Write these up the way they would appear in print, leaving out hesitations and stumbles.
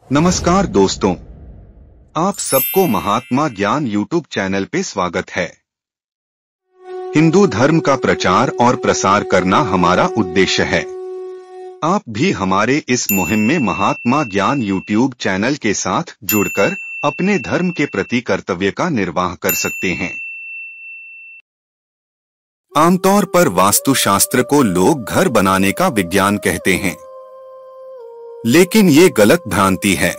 नमस्कार दोस्तों, आप सबको महात्मा ज्ञान यूट्यूब चैनल पे स्वागत है। हिंदू धर्म का प्रचार और प्रसार करना हमारा उद्देश्य है। आप भी हमारे इस मुहिम में महात्मा ज्ञान यूट्यूब चैनल के साथ जुड़कर अपने धर्म के प्रति कर्तव्य का निर्वाह कर सकते हैं। आमतौर पर वास्तुशास्त्र को लोग घर बनाने का विज्ञान कहते हैं, लेकिन ये गलत भ्रांति है।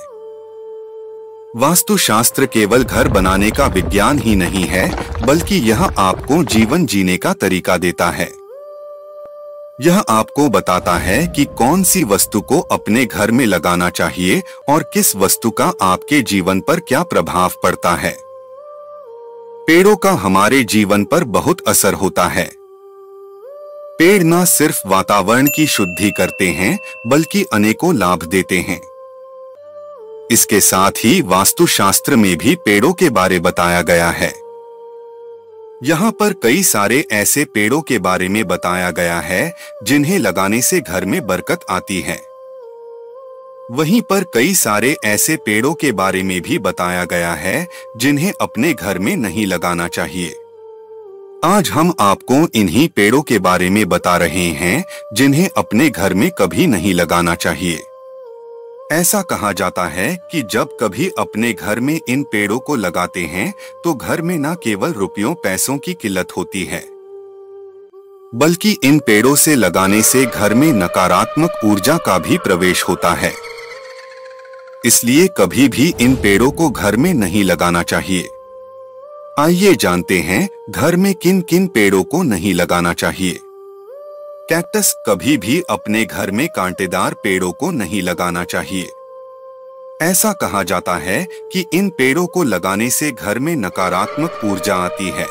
वास्तुशास्त्र केवल घर बनाने का विज्ञान ही नहीं है, बल्कि यह आपको जीवन जीने का तरीका देता है। यह आपको बताता है कि कौन सी वस्तु को अपने घर में लगाना चाहिए और किस वस्तु का आपके जीवन पर क्या प्रभाव पड़ता है। पेड़ों का हमारे जीवन पर बहुत असर होता है। पेड़ न सिर्फ वातावरण की शुद्धि करते हैं, बल्कि अनेकों लाभ देते हैं। इसके साथ ही वास्तुशास्त्र में भी पेड़ों के बारे बताया गया है। यहाँ पर कई सारे ऐसे पेड़ों के बारे में बताया गया है जिन्हें लगाने से घर में बरकत आती है। वहीं पर कई सारे ऐसे पेड़ों के बारे में भी बताया गया है जिन्हें अपने घर में नहीं लगाना चाहिए। आज हम आपको इन्हीं पेड़ों के बारे में बता रहे हैं जिन्हें अपने घर में कभी नहीं लगाना चाहिए। ऐसा कहा जाता है कि जब कभी अपने घर में इन पेड़ों को लगाते हैं तो घर में न केवल रुपयों पैसों की किल्लत होती है, बल्कि इन पेड़ों से लगाने से घर में नकारात्मक ऊर्जा का भी प्रवेश होता है। इसलिए कभी भी इन पेड़ों को घर में नहीं लगाना चाहिए। आइए जानते हैं घर में किन किन पेड़ों को नहीं लगाना चाहिए। कैक्टस, कभी भी अपने घर में कांटेदार पेड़ों को नहीं लगाना चाहिए। ऐसा कहा जाता है कि इन पेड़ों को लगाने से घर में नकारात्मक ऊर्जा आती है।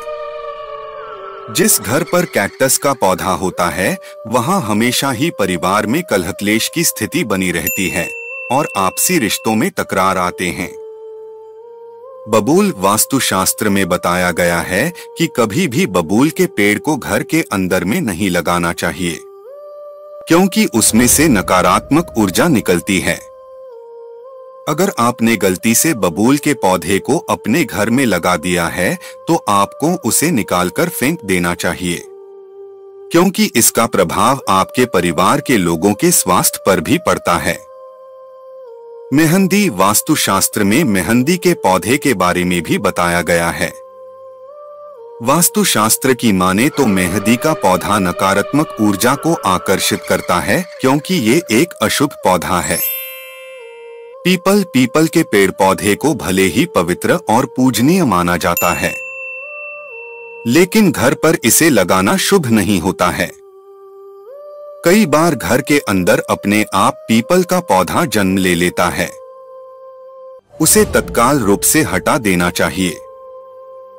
जिस घर पर कैक्टस का पौधा होता है, वहां हमेशा ही परिवार में कलह क्लेश की स्थिति बनी रहती है और आपसी रिश्तों में तकरार आते हैं। बबूल, वास्तुशास्त्र में बताया गया है कि कभी भी बबूल के पेड़ को घर के अंदर में नहीं लगाना चाहिए, क्योंकि उसमें से नकारात्मक ऊर्जा निकलती है। अगर आपने गलती से बबूल के पौधे को अपने घर में लगा दिया है तो आपको उसे निकालकर फेंक देना चाहिए, क्योंकि इसका प्रभाव आपके परिवार के लोगों के स्वास्थ्य पर भी पड़ता है। मेहंदी, वास्तुशास्त्र में मेहंदी के पौधे के बारे में भी बताया गया है। वास्तुशास्त्र की माने तो मेहंदी का पौधा नकारात्मक ऊर्जा को आकर्षित करता है, क्योंकि ये एक अशुभ पौधा है। पीपल के पेड़ पौधे को भले ही पवित्र और पूजनीय माना जाता है, लेकिन घर पर इसे लगाना शुभ नहीं होता है। कई बार घर के अंदर अपने आप पीपल का पौधा जन्म ले लेता है। उसे तत्काल रूप से हटा देना चाहिए।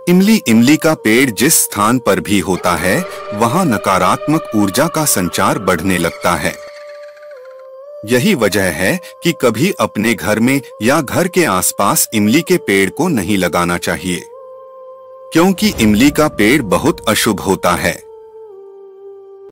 इमली का पेड़ जिस स्थान पर भी होता है, वहां नकारात्मक ऊर्जा का संचार बढ़ने लगता है। यही वजह है कि कभी अपने घर में या घर के आसपास इमली के पेड़ को नहीं लगाना चाहिए, क्योंकि इमली का पेड़ बहुत अशुभ होता है।